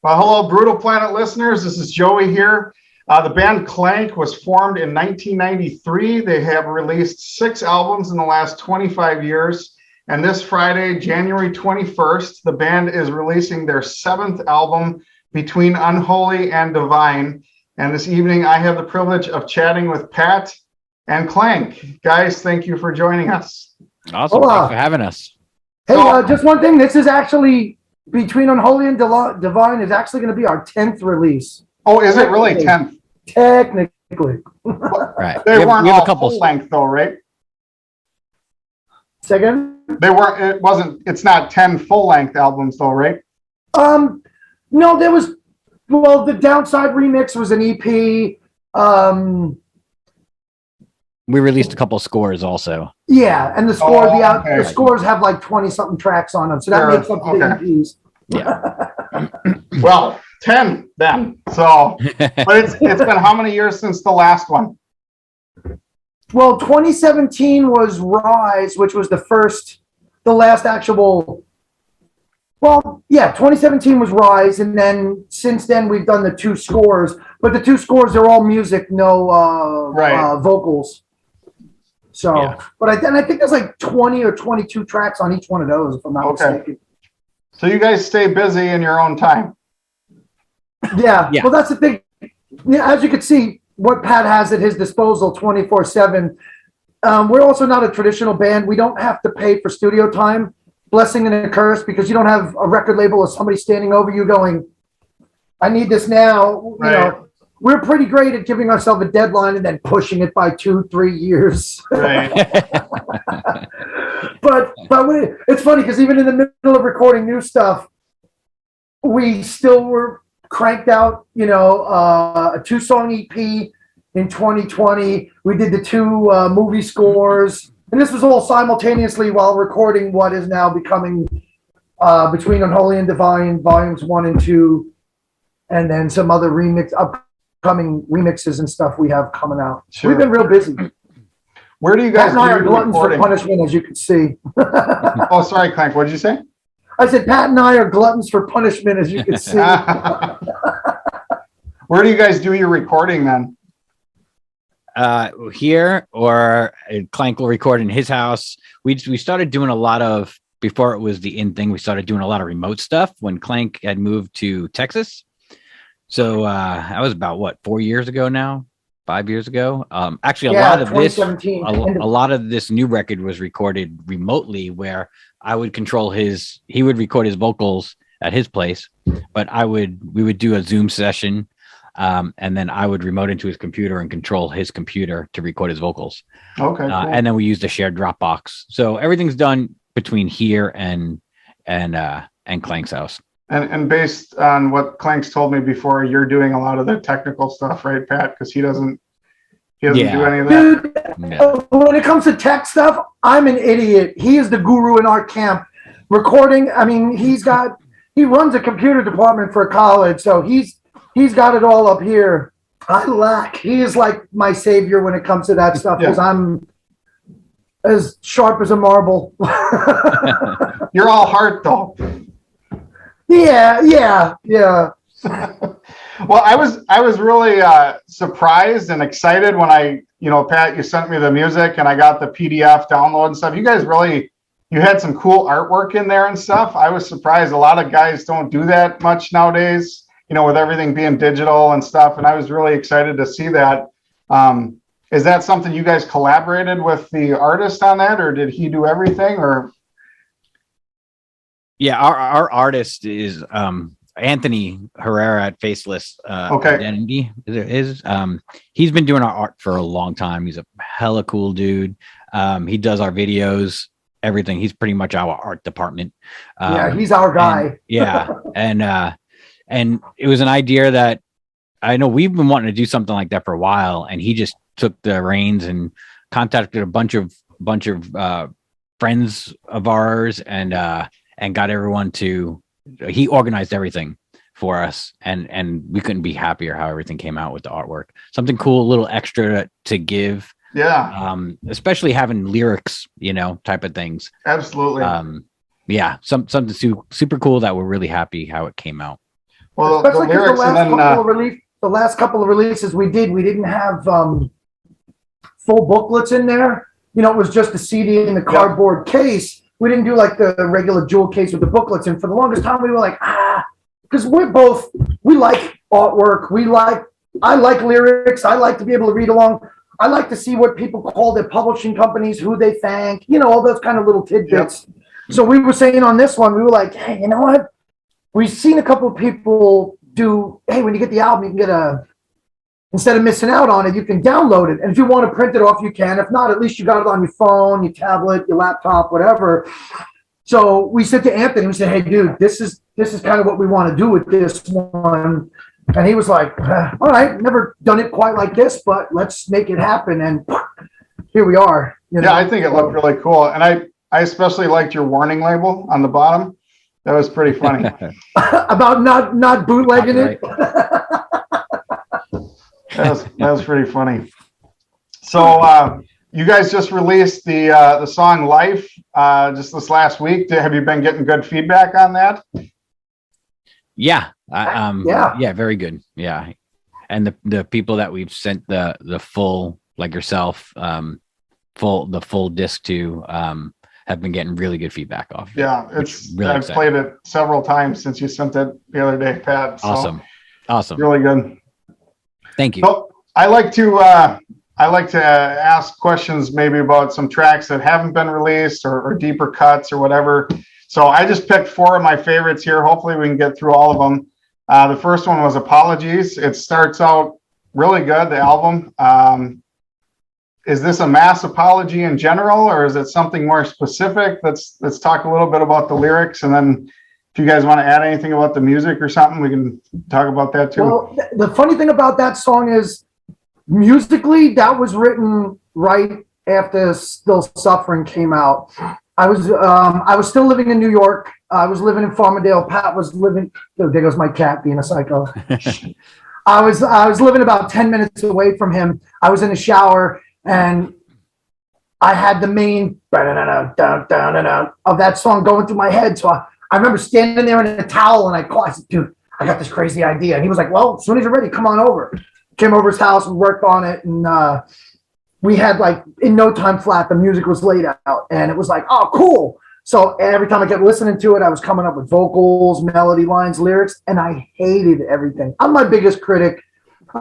Well, hello, Brutal Planet listeners. This is Joey here. The band Klank was formed in 1993. They have released 6 albums in the last 25 years. And this Friday, January 21st, the band is releasing their 7th album, Between Unholy and Divine. And this evening, I have the privilege of chatting with Pat and Klank. Guys, thank you for joining us. Awesome. Thanks for having us. Hey, just one thing. This is actually Between Unholy and Divine is actually going to be our 10th release. Oh, is it really 10th? Technically. Right. They weren't all full length though, right? Second? It's not 10 full length albums though, right? No, the Downside remix was an EP. We released a couple scores also. Yeah, and the scores have like 20 something tracks on them, so that makes up the EPs. Yeah. Well, 10 then. So, but it's been how many years since the last one? Well, 2017 was Rise, which was the last actual. Well, yeah, 2017 was Rise, and then since then we've done the 2 scores, but the 2 scores are all music, no vocals. So, yeah. But I think there's like 20 or 22 tracks on each one of those, if I'm not mistaken. So you guys stay busy in your own time. Yeah. Well, that's the thing. Yeah, as you can see, what Pat has at his disposal 24/7. We're also not a traditional band. We don't have to pay for studio time. Blessing and a curse, because you don't have a record label or somebody standing over you going, I need this now. Right. You know, we're pretty great at giving ourselves a deadline and then pushing it by 2-3 years. Right. but it's funny because even in the middle of recording new stuff, we still were cranked out, a 2-song EP in 2020. We did the 2 movie scores. And this was all simultaneously while recording what is now becoming Between Unholy and Divine, Volumes 1 and 2, and then some other upcoming remixes and stuff we have coming out. Sure. We've been real busy. Where do you guys Pat and I are gluttons for punishment, as you can see. Oh, sorry, Clank. What did you say? I said Pat and I are gluttons for punishment, as you can see. Where do you guys do your recording then? Here, or Clank will record in his house. We started doing a lot of, before it was the in thing, we started doing a lot of remote stuff when Clank had moved to Texas. So that was about 4 years ago now, 5 years ago. Actually, a lot of this new record was recorded remotely, where I would control he would record his vocals at his place, but we would do a Zoom session. And then I would remote into his computer and control his computer to record his vocals. Okay. Cool. And then we used a shared Dropbox. So everything's done between here and Clank's house. And based on what Clank's told me before, you're doing a lot of the technical stuff, right, Pat? Because he doesn't do any of that. Dude, when it comes to tech stuff, I'm an idiot. He is the guru in our camp. Recording, I mean, he runs a computer department for a college, so he's got it all up here. I lack. He is like my savior when it comes to that stuff, because I'm as sharp as a marble. You're all heart, though. Yeah. Well, I was really surprised and excited when Pat, you sent me the music and I got the PDF download and stuff. You guys you had some cool artwork in there and stuff. I was surprised. A lot of guys don't do that much nowadays, with everything being digital and stuff. And I was really excited to see that. Is that something you guys collaborated with the artist on that, or did he do everything, or? Yeah, our artist is Anthony Herrera at Faceless Identity. He's been doing our art for a long time. He's a hella cool dude. He does our videos, everything. He's pretty much our art department. He's our guy. And it was an idea that I know we've been wanting to do something like that for a while, and he just took the reins and contacted a bunch of friends of ours and got everyone he organized everything for us, and we couldn't be happier how everything came out with the artwork. Something cool, a little extra to give. Yeah. Especially having lyrics, type of things. Absolutely. Something super cool that we're really happy how it came out. Well, the Especially 'cause lyrics and then the last couple of releases we didn't have full booklets in there. You know, it was just a CD in the cardboard case. We didn't do like the regular jewel case with the booklets. And for the longest time, we were like, because we like artwork. I like lyrics. I like to be able to read along. I like to see what people call their publishing companies, who they thank, you know, all those kind of little tidbits. Yep. So we were saying on this one, we were like, hey, you know what? We've seen a couple of people do, hey, when you get the album, you can get instead of missing out on it, you can download it. And if you want to print it off, you can. If not, at least you got it on your phone, your tablet, your laptop, whatever. So we said to Anthony, we said, hey, dude, this is kind of what we want to do with this one. And he was like, all right, never done it quite like this, but let's make it happen. And here we are. You know? Yeah, I think it looked really cool. And I especially liked your warning label on the bottom. That was pretty funny. About not bootlegging it. That was pretty funny. So you guys just released the song "Life" just this last week. Have you been getting good feedback on that? Yeah. Yeah, very good. Yeah. And the people that we've sent the full, like yourself, the full disc to have been getting really good feedback off. Yeah, I've played it several times since you sent it the other day, Pat. So awesome. Really good. Thank you. So I like to ask questions maybe about some tracks that haven't been released or deeper cuts or whatever. So I just picked 4 of my favorites here. Hopefully we can get through all of them. The first one was Apologies. It starts out really good, the album. Is this a mass apology in general, or is it something more specific? Let's talk a little bit about the lyrics, and then if you guys want to add anything about the music or something, we can talk about that too. Well, the funny thing about that song is musically, that was written right after Still Suffering came out. I was still living in New York. I was living in Farmingdale. Pat was living. Oh, there goes my cat being a psycho. I was living about 10 minutes away from him. I was in the shower and I had the main of that song going through my head. So I remember standing there in a towel and I said, dude, I got this crazy idea. And he was like, well, as soon as you're ready, come on over. Came over his house and worked on it. And we had like in no time flat, the music was laid out and it was like, oh, cool. So every time I kept listening to it, I was coming up with vocals, melody lines, lyrics, and I hated everything. I'm my biggest critic.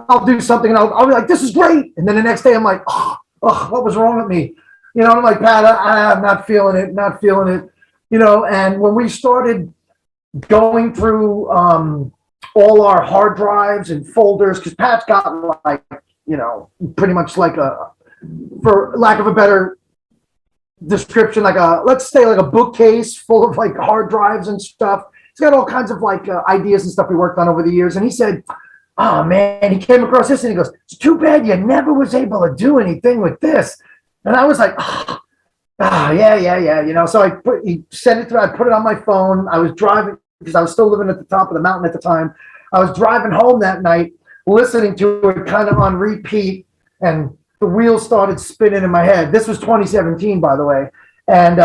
I'll do something and I'll be like, this is great. And then the next day I'm like, oh, what was wrong with me? You know, I'm like, Pat, I'm not feeling it, you know. And when we started going through all our hard drives and folders, because Pat's got like, you know, pretty much like for lack of a better description, like let's say like a bookcase full of like hard drives and stuff. He's got all kinds of like ideas and stuff we worked on over the years. And he said, oh man, he came across this and he goes, it's too bad you never was able to do anything with this. And I was like, yeah. You know, so he sent it through. I put it on my phone. I was driving because I was still living at the top of the mountain at the time. I was driving home that night, listening to it kind of on repeat, and the wheels started spinning in my head. This was 2017, by the way. And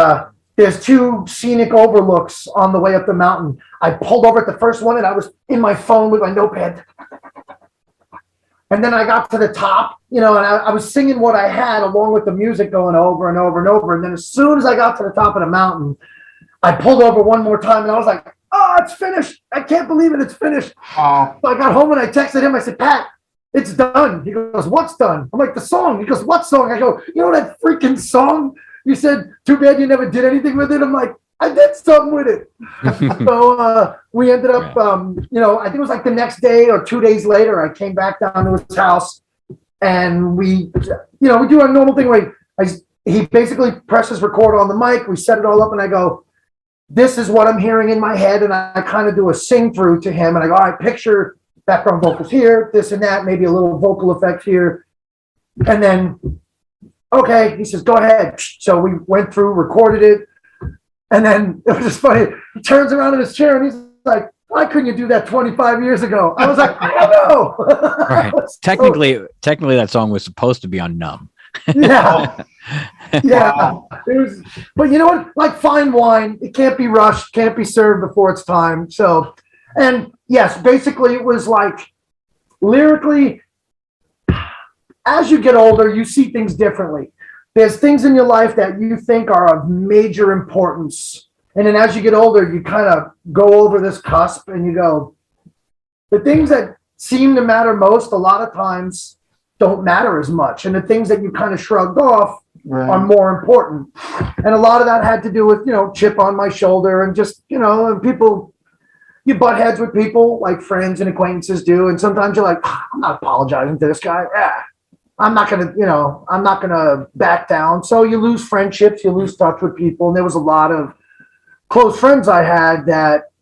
there's 2 scenic overlooks on the way up the mountain. I pulled over at the first one and I was in my phone with my notepad. And then I got to the top, you know, and I was singing what I had along with the music going over and over and over. And then as soon as I got to the top of the mountain, I pulled over one more time and I was like, oh, it's finished. I can't believe it. It's finished. Oh. So I got home and I texted him. I said, Pat, it's done. He goes, what's done? I'm like, the song. He goes, what song? I go, you know that freaking song? You said, too bad you never did anything with it. I'm like, I did something with it. So we ended up, you know, I think it was like the next day or 2 days later, I came back down to his house and we do our normal thing where he basically presses record on the mic. We set it all up and I go, this is what I'm hearing in my head. And I kind of do a sing through to him and I go, all right, picture background vocals here, this and that, maybe a little vocal effect here. And then, okay, he says, go ahead. So we went through, recorded it. And then it was just funny. He turns around in his chair and he's like, why couldn't you do that 25 years ago? I was like, I don't know. Right. Technically that song was supposed to be on Numb. Yeah. Yeah. It was, but you know what? Like fine wine, it can't be rushed, can't be served before it's time. So, And yes, basically it was like lyrically, as you get older, you see things differently. There's things in your life that you think are of major importance. And then as you get older, you kind of go over this cusp and you go, the things that seem to matter most, a lot of times don't matter as much. And the things that you kind of shrugged off are more important. And a lot of that had to do with, chip on my shoulder and just, and people, you butt heads with people like friends and acquaintances do. And sometimes you're like, I'm not apologizing to this guy. I'm not going to back down. So you lose friendships, you lose touch with people. And there was a lot of close friends I had that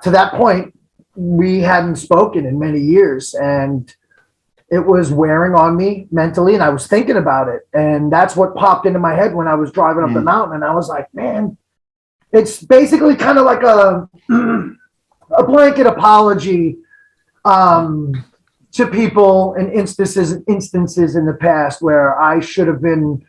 to that point, we hadn't spoken in many years. And it was wearing on me mentally. And I was thinking about it. And that's what popped into my head when I was driving up the mountain. And I was like, man, it's basically kind of like a blanket apology to people and instances in the past where I should have been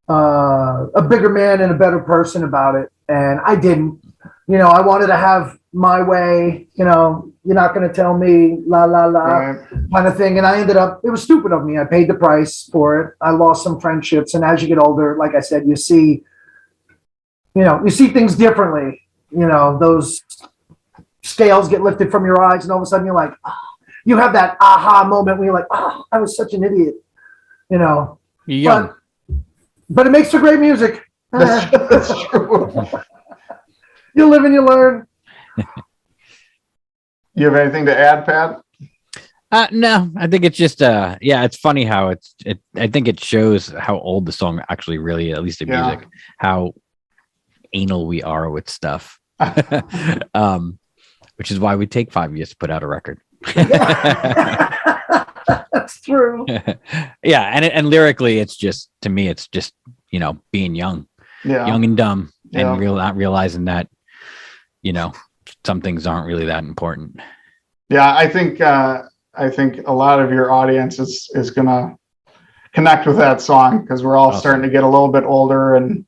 a bigger man and a better person about it. And I didn't. I wanted to have my way, you're not going to tell me la, la, la kind of thing. And I ended up, it was stupid of me. I paid the price for it. I lost some friendships. And as you get older, like I said, you see things differently. Those scales get lifted from your eyes and all of a sudden you're like, you have that aha moment when you're like, I was such an idiot, You're young. But it makes for great music. That's true. You live and you learn. You have anything to add, Pat? No, I think it's just it's funny how I think it shows how old the song actually really, at least the music, how anal we are with stuff. Which is why we take 5 years to put out a record. That's true. And lyrically it's just, to me it's just, being young and dumb and not realizing that, some things aren't really that important. I think a lot of your audience is gonna connect with that song because we're all starting to get a little bit older and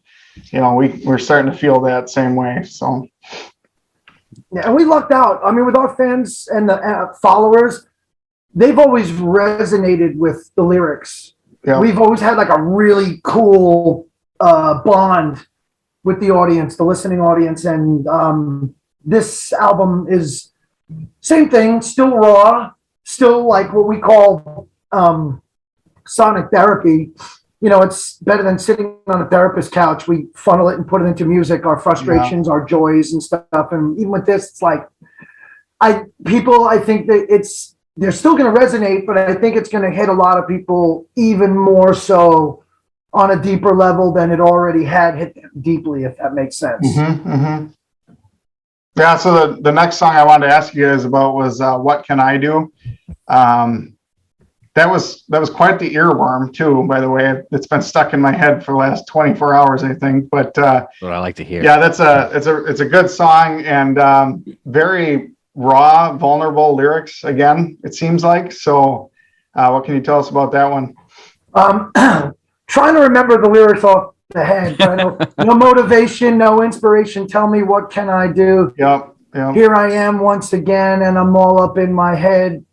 we're starting to feel that same way. So and we lucked out. I mean, with our fans and the followers, they've always resonated with the lyrics. We've always had like a really cool bond with the audience, the listening audience. And this album is same thing, still raw, still like what we call sonic therapy. It's better than sitting on a therapist's couch. We funnel it and put it into music, our frustrations, our joys and stuff. And even with this, it's like, I think that they're still going to resonate, but I think it's going to hit a lot of people even more so on a deeper level than it already had hit them deeply, if that makes sense. Yeah. So the next song I wanted to ask you guys about was "What Can I Do." That was quite the earworm too, by the way. It's been stuck in my head for the last 24 hours, I think. But what I like to hear. Yeah, it's a good song and very raw, vulnerable lyrics. Again, it seems like. So, what can you tell us about that one? Trying to remember the lyrics off the head. But I know, no motivation, no inspiration. Tell me what can I do? Yep. Here I am once again, and I'm all up in my head.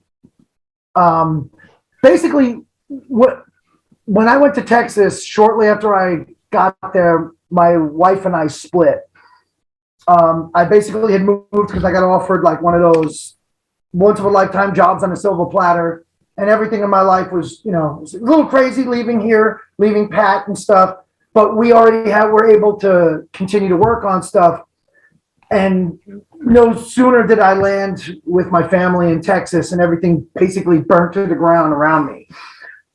Basically, when I went to Texas, shortly after I got there, my wife and I split. I basically had moved because I got offered like one of those once in a lifetime jobs on a silver platter, and everything in my life was, was a little crazy leaving here, leaving Pat and stuff. But we already were able to continue to work on stuff. And no sooner did I land with my family in Texas and everything basically burnt to the ground around me.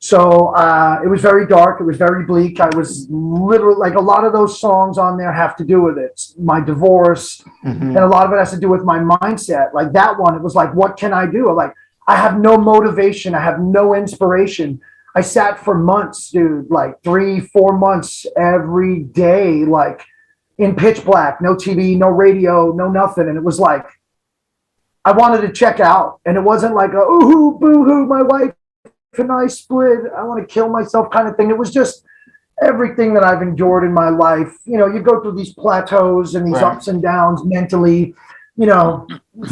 So it was very dark. It was very bleak. I was literally like a lot of those songs on there have to do with it. My divorce and a lot of it has to do with my mindset. Like that one, it was like, what can I do? Like, I have no motivation. I have no inspiration. I sat for months, dude, like 3-4 months every day, like in pitch black, no TV, no radio, no nothing. And it was like, I wanted to check out. And it wasn't like, ooh, boo-hoo, my wife and I split, I want to kill myself kind of thing. It was just everything that I've endured in my life. You go through these plateaus and these ups and downs mentally. you know,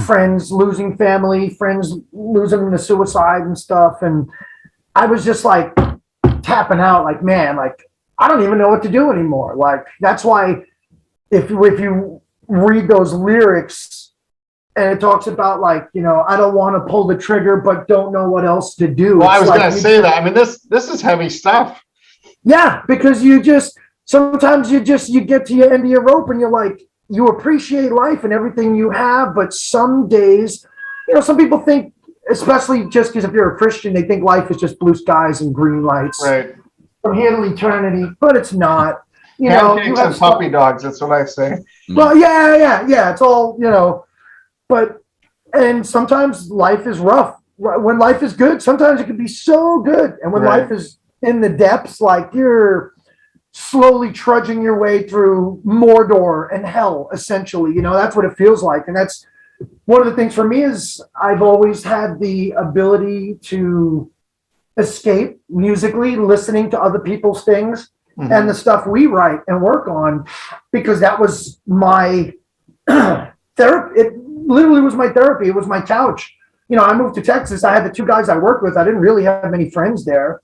friends losing family, friends losing to suicide and stuff. And I was just like tapping out, like, man, like, I don't even know what to do anymore. Like, that's why if you read those lyrics and it talks about, like, you know, I don't want to pull the trigger, but don't know what else to do. Well, I was like, going to say that. I mean, this is heavy stuff. Yeah, because sometimes you get to the end of your rope and you're like, you appreciate life and everything you have, but some days, you know, some people think, especially just because if you're a Christian, they think life is just blue skies and green lights Right. from here to eternity, but it's not. You know, you Pancakes have and puppy dogs. That's what I say. Well, yeah. It's all, you know, and sometimes life is rough. When life is good, sometimes it can be so good. And when Right. life is in the depths, like you're slowly trudging your way through Mordor and hell, essentially. You know, that's what it feels like. And that's one of the things for me is I've always had the ability to escape musically, listening to other people's things and the stuff we write and work on, because that was my therapy. It literally was my therapy. It was my couch. You know, I moved to Texas. I had the two guys I worked with. I didn't really have many friends there.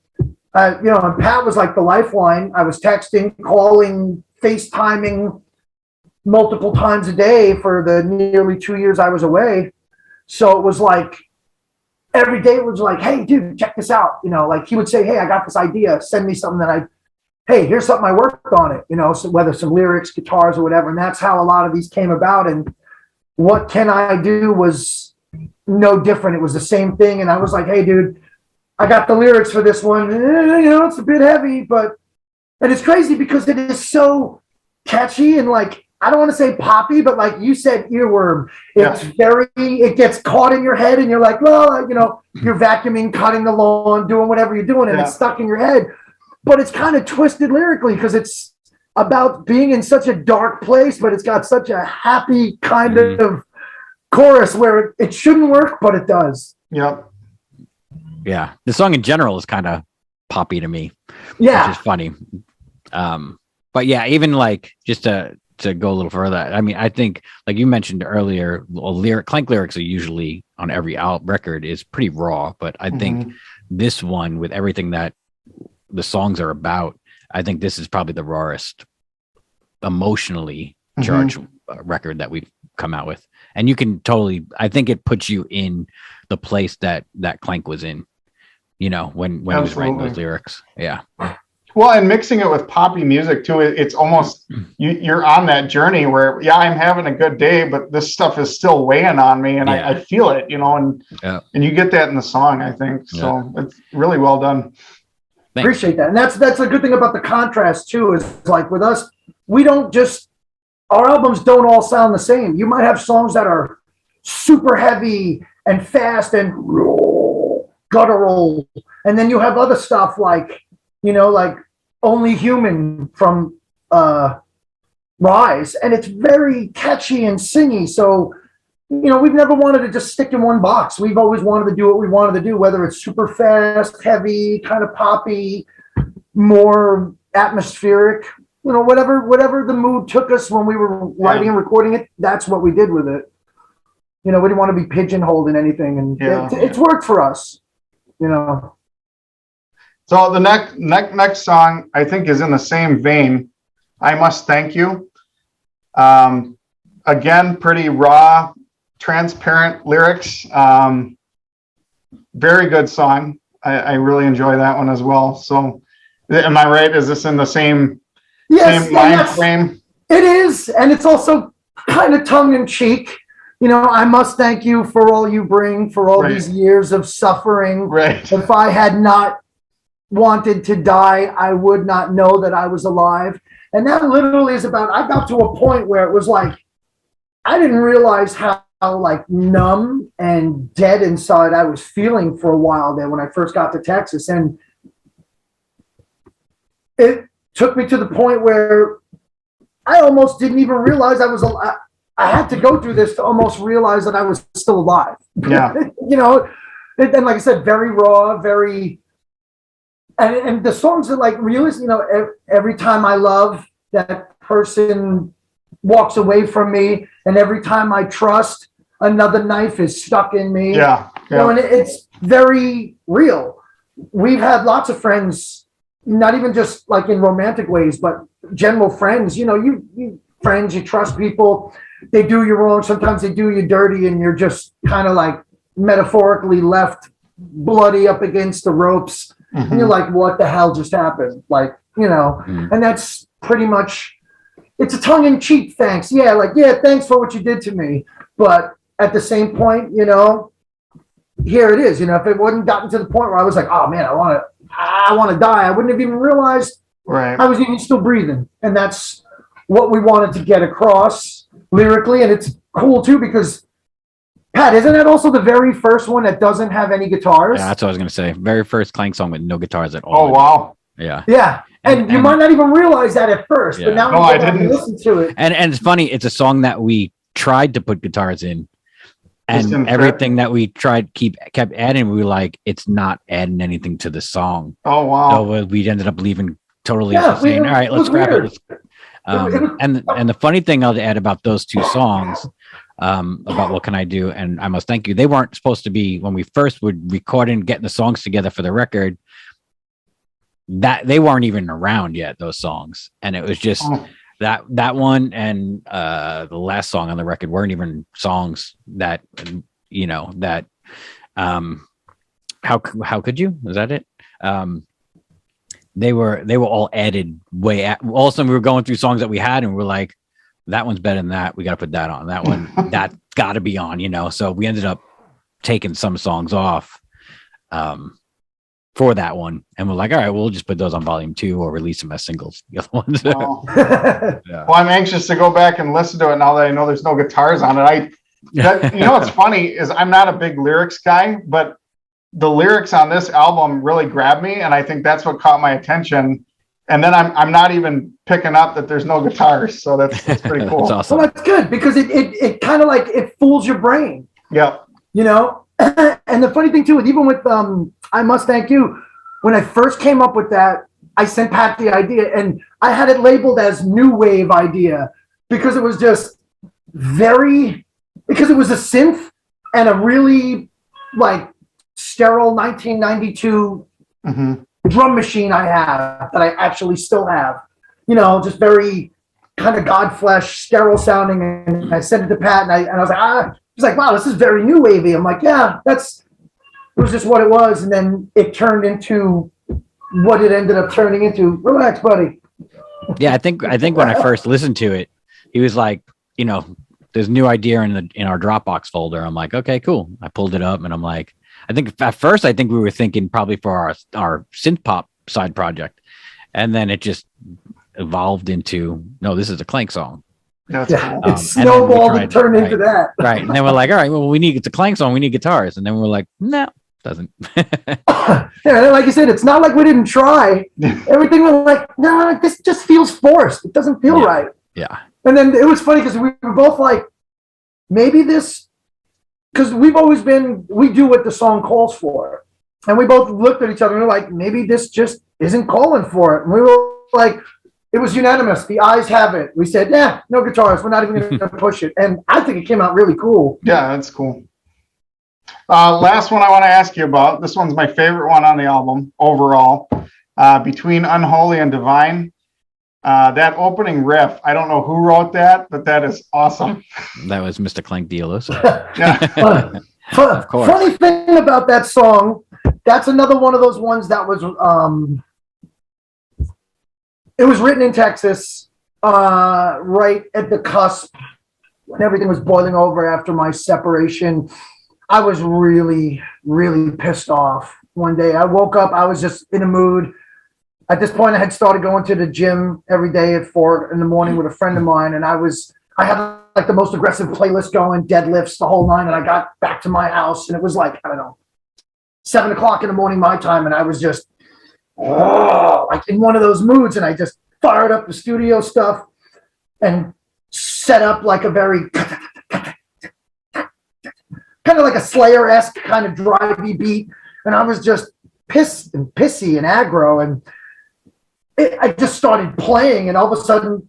You know, and Pat was like the lifeline. I was texting, calling, FaceTiming multiple times a day for the nearly 2 years I was away. So it was like every day it was like, hey, dude, check this out. You know, like he would say, hey, I got this idea. Send me something hey, here's something I worked on it. You know, so whether some lyrics, guitars, or whatever. And that's how a lot of these came about. And What Can I Do was no different. It was the same thing. And I was like, hey, dude, I got the lyrics for this one. You know, it's a bit heavy, and it's crazy because it is so catchy and like, I don't want to say poppy, but like you said, earworm. It's it gets caught in your head and you're like, well, you know, you're vacuuming, cutting the lawn, doing whatever you're doing, and it's stuck in your head. But it's kind of twisted lyrically because it's about being in such a dark place, but it's got such a happy kind of chorus where it shouldn't work, but it does. Yep. Yeah, the song in general is kind of poppy to me, which is funny. But yeah, even like just to go a little further, I mean, I think like you mentioned earlier, Clank lyrics are usually on every record is pretty raw, but I think this one with everything that the songs are about, I think this is probably the rawest emotionally charged record that we've come out with. And you can totally, I think it puts you in the place that Clank was in, you know, when he was writing those lyrics. Yeah. Well, and mixing it with poppy music too, it's almost, you're on that journey where, I'm having a good day, but this stuff is still weighing on me and I feel it, you know, and you get that in the song, I think. So it's really well done. Thanks. Appreciate that. And that's a good thing about the contrast too, is like with us, our albums don't all sound the same. You might have songs that are super heavy and fast and guttural. And then you have other stuff like, you know, like Only Human from Rise. And it's very catchy and singy. So, you know, we've never wanted to just stick in one box. We've always wanted to do what we wanted to do, whether it's super fast, heavy, kind of poppy, more atmospheric. You know, whatever the mood took us when we were writing and recording it, that's what we did with it. You know, we didn't want to be pigeonholed in anything, and it's worked for us. You know. So the next song I think is in the same vein. I Must Thank You. Again, pretty raw, transparent lyrics. Very good song. I really enjoy that one as well. So, am I right? Is this in the same? Yes, same mind frame? It is, and it's also kind of tongue in cheek. You know, I must thank you for all you bring, for all these years of suffering. Right. If I had not wanted to die, I would not know that I was alive. And that literally is about, I got to a point where it was like, I didn't realize how like numb and dead inside I was feeling for a while there when I first got to Texas. And it took me to the point where I almost didn't even realize I was alive. I had to go through this to almost realize that I was still alive. Yeah. You know, and like I said, very raw, very, and the songs are like realistic, you know, every time I love that person walks away from me, and every time I trust, another knife is stuck in me. Yeah. You know, and it's very real. We've had lots of friends, not even just like in romantic ways, but general friends. You know, you friends, you trust people, they do you wrong, sometimes they do you dirty, and you're just kind of like metaphorically left bloody up against the ropes. And you're like, what the hell just happened? Like, you know, and that's pretty much, it's a tongue-in-cheek thanks. Yeah, like, yeah, thanks for what you did to me. But at the same point, you know, here it is. You know, if it wouldn't gotten to the point where I was like, oh man, I want to die, I wouldn't have even realized I was even still breathing. And that's what we wanted to get across lyrically. And it's cool too, because Pat, isn't that also the very first one that doesn't have any guitars? Yeah, that's what I was going to say. Very first Clank song with no guitars at all. Oh, wow. Yeah. Yeah. And you might not even realize that at first, but now I didn't listen to it. And it's funny, it's a song that we tried to put guitars in, and everything that we tried kept adding, we were like, it's not adding anything to the song. Oh, wow. So we ended up leaving totally saying, all right, let's grab it. And the funny thing I'll add about those two songs, about What Can I Do and I Must Thank You, they weren't supposed to be, when we first would record and getting the songs together for the record, that they weren't even around yet, those songs. And it was just that one and the last song on the record weren't even songs that, you know, that how could you, is that it? They were all added all of a sudden we were going through songs that we had and we were like, that one's better than that, we got to put that on, that one that got to be on, you know. So we ended up taking some songs off for that one, and we're like, all right, we'll just put those on volume 2 or release them as singles, the other ones. Well, I'm anxious to go back and listen to it now that I know there's no guitars on it. You know what's funny is I'm not a big lyrics guy, but the lyrics on this album really grabbed me, and I think that's what caught my attention. And then I'm not even picking up that there's no guitars, so that's pretty cool. That's awesome. Well, that's good, because it kind of like it fools your brain. Yeah. You know, and the funny thing too, even with I Must Thank You, when I first came up with that, I sent Pat the idea, and I had it labeled as new wave idea because it was just because it was a synth and a really like sterile 1992 drum machine I have that I actually still have, you know, just very kind of Godflesh, sterile sounding. And I sent it to Pat, and I was like, he's like, wow, this is very new wavy. I'm like, yeah, it was just what it was. And then it turned into what it ended up turning into. Relax, buddy. Yeah, I think when I first listened to it, he was like, you know, there's a new idea in our Dropbox folder. I'm like, okay, cool. I pulled it up and I'm like, I think at first we were thinking probably for our synth pop side project, and then it just evolved into, no, this is a Clank song. That's cool. It snowballed and turned into that. Right. And then we're like, all right, well, it's a Clank song, we need guitars. And then we're like, no, doesn't. Yeah, like you said, it's not like we didn't try. Everything was like, no, this just feels forced. It doesn't feel right. Yeah. And then it was funny because we were both like, maybe this, because we've always been, we do what the song calls for. And we both looked at each other and we were like, maybe this just isn't calling for it. And we were like, it was unanimous. The eyes have it. We said, yeah, no guitars. We're not even going to push it. And I think it came out really cool. Yeah, that's cool. Last one I want to ask you about. This one's my favorite one on the album overall. Between Unholy and Divine. That opening riff, I don't know who wrote that, but that is awesome. That was Mr. Klank Diolosa. Yeah. Of course. Funny thing about that song, that's another one of those ones that was it was written in Texas, right at the cusp when everything was boiling over after my separation. I was really, really pissed off one day. I woke up, I was just in a mood. At this point, I had started going to the gym every day at 4 in the morning with a friend of mine, and I had like the most aggressive playlist going, deadlifts, the whole nine, and I got back to my house, and it was like, I don't know, 7 o'clock in the morning my time, and I was just like in one of those moods, and I just fired up the studio stuff and set up like a very kind of like a Slayer-esque kind of drivey beat, and I was just pissy and aggro, and I just started playing, and all of a sudden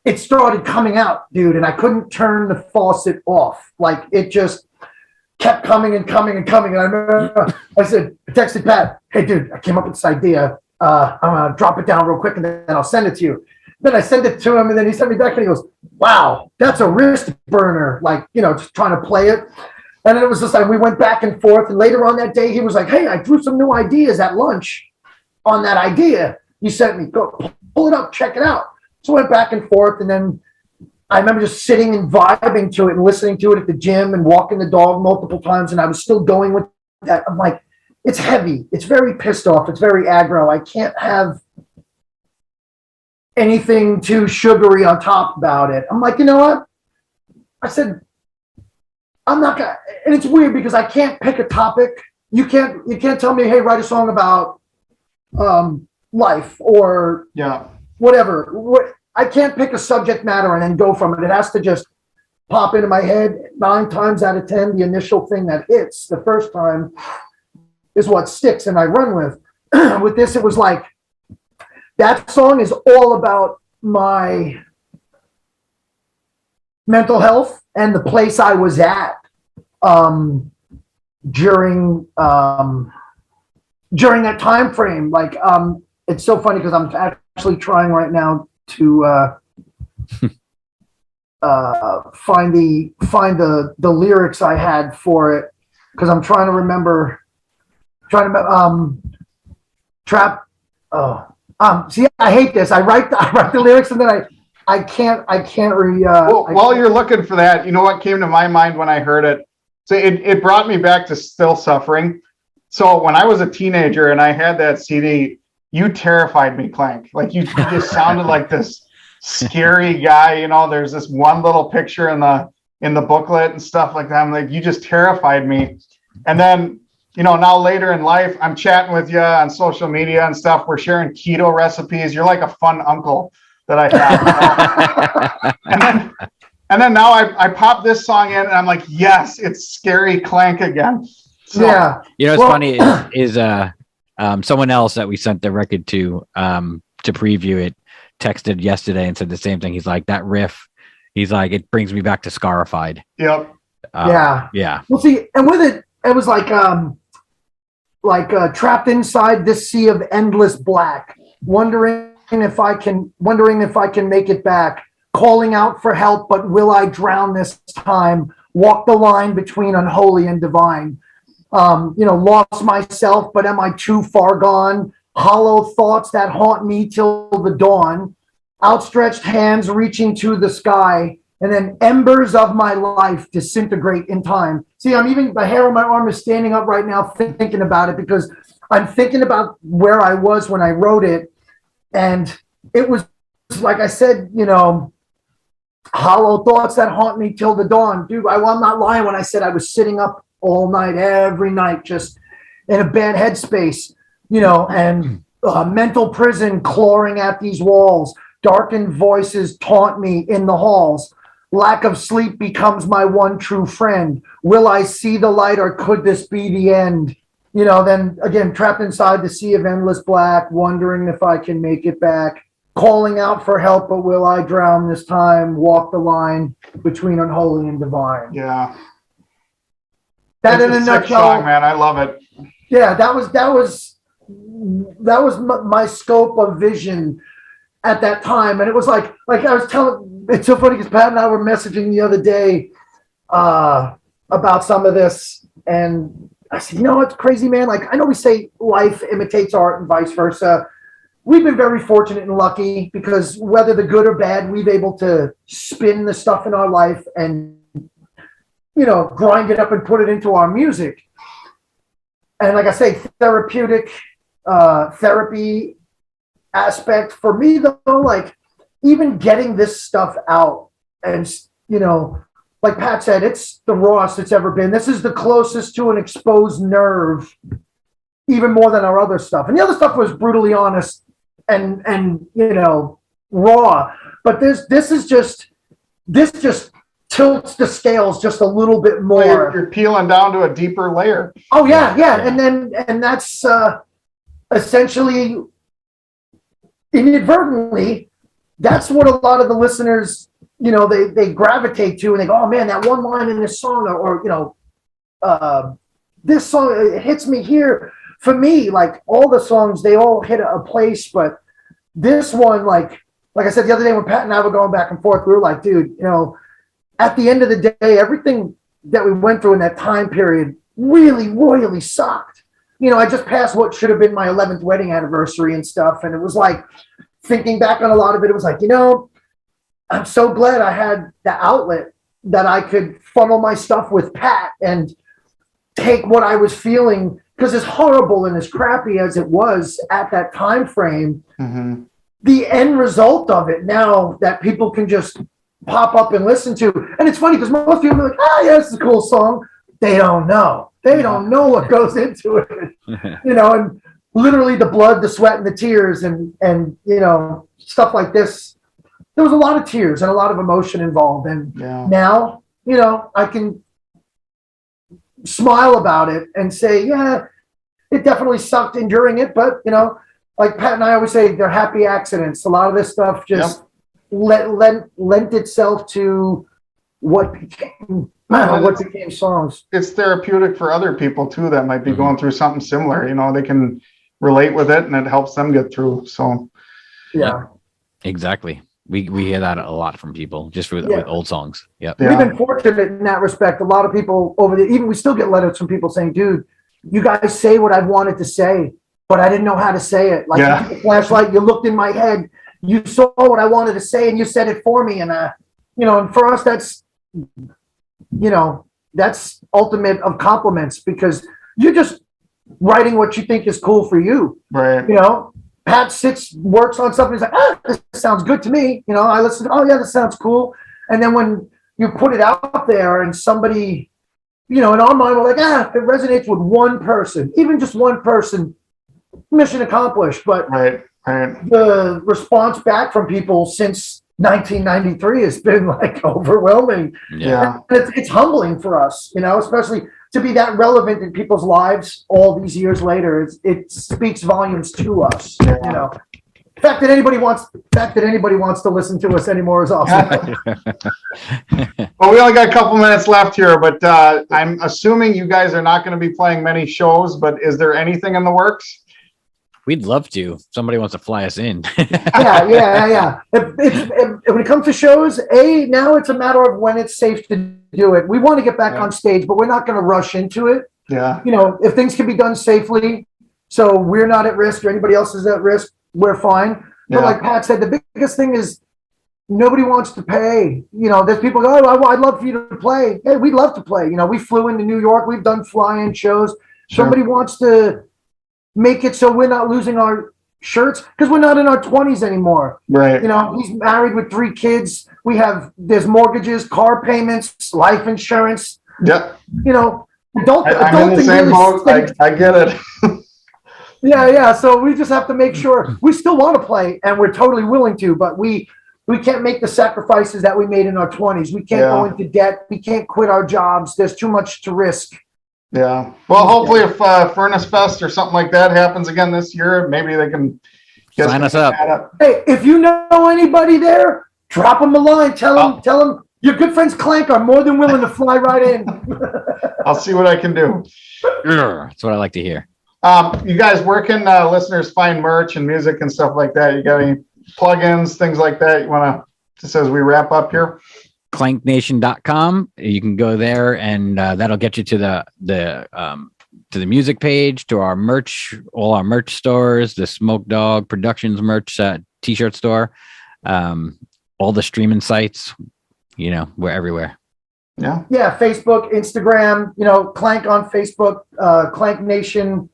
it started coming out, dude, and I couldn't turn the faucet off. Like it just kept coming and coming and coming. And I remember I texted Pat, "Hey, dude, I came up with this idea. I'm gonna drop it down real quick and then I'll send it to you." Then I sent it to him, and then he sent me back and he goes, "Wow, that's a wrist burner." Like, just trying to play it. And then it was just like we went back and forth. And later on that day, he was like, "Hey, I threw some new ideas at lunch on that idea you sent me. Go pull it up, check it out." So I went back and forth, and then I remember just sitting and vibing to it and listening to it at the gym and walking the dog multiple times, and I was still going with that. I'm like, it's heavy. It's very pissed off. It's very aggro. I can't have anything too sugary on top about it. I'm like, you know what? I said, I'm not gonna, and it's weird because I can't pick a topic. You can't tell me, hey, write a song about life or whatever. I can't pick a subject matter and then go from it. It has to just pop into my head 9 times out of 10. The initial thing that hits the first time is what sticks and I run with. With this, it was like, that song is all about my mental health and the place I was at during that time frame. Like, it's so funny because I'm actually trying right now to find the lyrics I had for it, because I'm trying to remember. See, I hate this. I write the lyrics and then I can't while you're looking for that, you know what came to my mind when I heard it? So it brought me back to Still Suffering. So when I was a teenager and I had that CD, you terrified me, Clank. Like you just sounded like this scary guy. There's this one little picture in the booklet and stuff like that. I'm like, you just terrified me. And then, now later in life, I'm chatting with you on social media and stuff. We're sharing keto recipes. You're like a fun uncle that I have. and then now I pop this song in and I'm like, yes, it's scary Clank again. So, yeah. What's funny is someone else that we sent the record to preview it texted yesterday and said the same thing. He's like, that riff, he's like, it brings me back to Scarified. Yep. Yeah. Well, see, and with it was like trapped inside this sea of endless black, wondering if I can make it back, calling out for help, but will I drown this time? Walk the line between unholy and divine. Lost myself, but am I too far gone? Hollow thoughts that haunt me till the dawn. Outstretched hands reaching to the sky, and then embers of my life disintegrate in time. See, the hair on my arm is standing up right now thinking about it, because I'm thinking about where I was when I wrote it. And it was, like I said, hollow thoughts that haunt me till the dawn. Dude, I'm not lying when I said I was sitting up all night, every night, just in a bad headspace, and mental prison clawing at these walls. Darkened voices taunt me in the halls. Lack of sleep becomes my one true friend. Will I see the light, or could this be the end? Then again, trapped inside the sea of endless black, wondering if I can make it back. Calling out for help, but will I drown this time? Walk the line between unholy and divine. Yeah. That in a nutshell, song, man. I love it. Yeah, that was my scope of vision at that time. And it was like I was telling, it's so funny because Pat and I were messaging the other day about some of this, and I said, it's crazy, man. Like, I know we say life imitates art and vice versa. We've been very fortunate and lucky because whether the good or bad, we've able to spin the stuff in our life and, grind it up and put it into our music. And like I say, therapeutic therapy aspect for me, though, like even getting this stuff out and, like Pat said, it's the rawest it's ever been. This is the closest to an exposed nerve, even more than our other stuff. And the other stuff was brutally honest and raw. But this just tilts the scales just a little bit more. Well, you're peeling down to a deeper layer. Oh yeah. And that's essentially inadvertently that's what a lot of the listeners, you know, they gravitate to, and they go, oh man, that one line in this song, or you know, this song, it hits me here. For me, like all the songs, they all hit a place, but this one, like I said the other day when Pat and I were going back and forth, we were like, dude, you know, at the end of the day, everything that we went through in that time period really royally sucked. You know, I just passed what should have been my 11th wedding anniversary and stuff, and it was like, thinking back on a lot of it, it was like, you know, I'm so glad I had the outlet that I could funnel my stuff with Pat and take what I was feeling, because as horrible and as crappy as it was at that time frame, the end result of it now that people can just pop up and listen to. And it's funny because most people are like, oh yeah, this is a cool song. They don't know. They don't know what goes into it. You know, and literally the blood, the sweat, and the tears, and you know, stuff like this. There was a lot of tears and a lot of emotion involved. And now, you know, I can smile about it and say, yeah, it definitely sucked enduring it. But, you know, like Pat and I always say, they're happy accidents. A lot of this stuff just lent itself to what became songs. It's therapeutic for other people too that might be going through something similar. You know, they can relate with it and it helps them get through. So yeah, exactly. We hear that a lot from people just with old songs. We've been fortunate in that respect. A lot of people we still get letters from people saying, dude, you guys say what I wanted to say, but I didn't know how to say it. Like you took a flashlight, you looked in my head, you saw what I wanted to say, and you said it for me. And you know, and for us, that's, you know, that's ultimate of compliments, because you're just writing what you think is cool for you. Right. You know, Pat works on something. He's like, this sounds good to me. You know, I listen. Oh yeah, this sounds cool. And then when you put it out there and somebody, you know, in our mind, we're like, if it resonates with one person, even just one person, mission accomplished. But the response back from people since 1993 has been like overwhelming. Yeah. And it's humbling for us, you know, especially to be that relevant in people's lives all these years later. It speaks volumes to us, you know. The fact that anybody wants to listen to us anymore is awesome. Well, we only got a couple minutes left here, but I'm assuming you guys are not going to be playing many shows, but is there anything in the works? We'd love to. If somebody wants to fly us in. Yeah. When it comes to shows, now it's a matter of when it's safe to do it. We want to get back on stage, but we're not going to rush into it. Yeah. You know, if things can be done safely, so we're not at risk or anybody else is at risk, we're fine. But like Pat said, the biggest thing is nobody wants to pay. You know, there's people go, oh, I'd love for you to play. Hey, we'd love to play. You know, we flew into New York. We've done fly-in shows. Sure. Somebody wants to make it so we're not losing our shirts, because we're not in our 20s anymore. Right. You know, he's married with 3 kids. There's mortgages, car payments, life insurance. Yeah. You know, I'm in the same boat. I get it. Yeah. So we just have to make sure we still want to play, and we're totally willing to, but we can't make the sacrifices that we made in our 20s. We can't go into debt. We can't quit our jobs. There's too much to risk. Yeah. Well, hopefully if Furnace Fest or something like that happens again this year, maybe they can sign us up. Hey, if you know anybody there, drop them a line. Tell them your good friends Klank are more than willing to fly right in. I'll see what I can do. That's what I like to hear. You guys, where can listeners find merch and music and stuff like that? You got any plugins, things like that you want to, just as we wrap up here? clanknation.com. You can go there, and that'll get you to the music page, to our merch, all our merch stores, the Smoke Dog Productions merch t-shirt store, all the streaming sites. You know, we're everywhere. Yeah, Facebook, Instagram, you know, Klank on Facebook, Klank Nation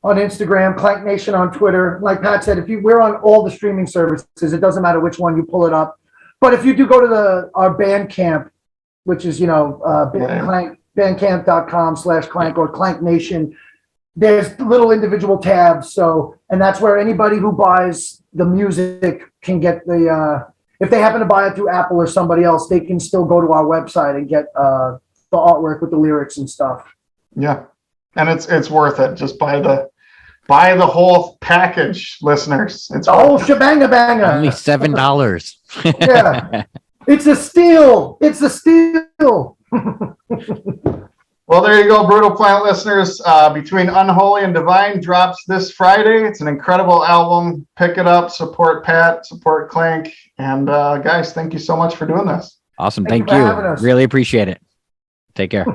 on Instagram, Klank Nation on Twitter. Like Pat said, we're on all the streaming services. It doesn't matter which one you pull it up. But if you do go to our Bandcamp, which is, you know, bandcamp.com/Klank or Klank Nation, there's little individual tabs. So, and that's where anybody who buys the music can get if they happen to buy it through Apple or somebody else, they can still go to our website and get the artwork with the lyrics and stuff. Yeah. And it's worth it. Just buy the Buy the whole package, listeners. It's The whole shebanga banga. Only $7. Yeah. It's a steal. It's a steal. Well, there you go, Brutal Plant listeners. Between Unholy and Divine drops this Friday. It's an incredible album. Pick it up. Support Pat. Support Klank. And guys, thank you so much for doing this. Awesome. Thank Thank you for you. having us. Really appreciate it. Take care.